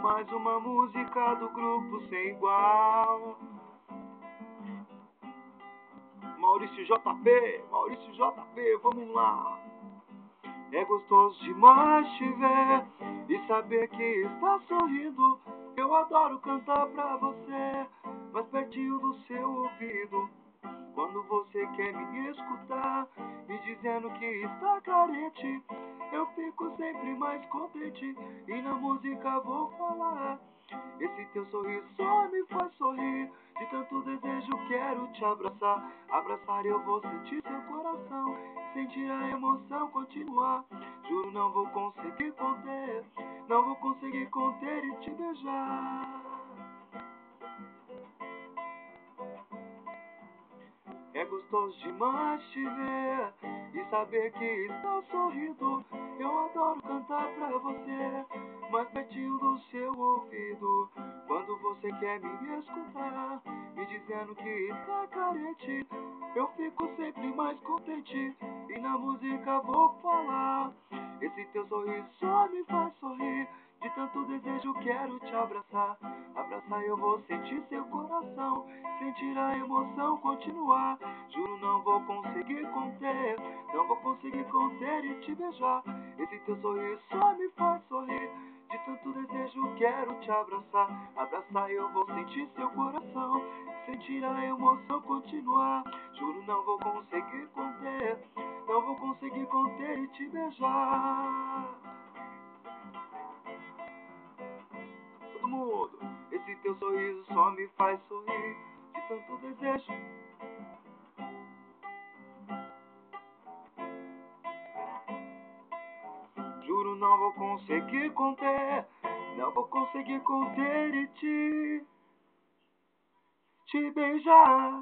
Mais uma música do grupo sem igual. Maurício JP, vamos lá. É gostoso demais te ver e saber que está sorrindo. Eu adoro cantar pra você, mais pertinho do seu ouvido. Quando você quer me escutar, me dizendo que está carente, eu fico sempre mais contente e na música vou falar. Esse teu sorriso só me faz sorrir, de tanto desejo quero te abraçar. Abraçar eu vou sentir seu coração, sentir a emoção continuar. Juro não vou conseguir conter, não vou conseguir conter e te beijar. É gostoso demais te ver e saber que está sorrindo. Eu adoro cantar pra você, mais pertinho do seu ouvido. Quando você quer me escutar, me dizendo que está carente, eu fico sempre mais contente e na música vou falar. Esse teu sorriso só me faz sorrir, de tanto desejo quero te abraçar. Abraçar eu vou sentir seu coração, sentir a emoção continuar. Juro não vou conseguir conter, não vou conseguir conter e te beijar. Esse teu sorriso só me faz sorrir, de tanto desejo quero te abraçar. Abraçar eu vou sentir seu coração, sentir a emoção continuar. Juro não vou conseguir conter, não vou conseguir conter e te beijar. Todo mundo, esse teu sorriso só me faz sorrir, de tanto desejo. Juro não vou conseguir conter, não vou conseguir conter e te beijar.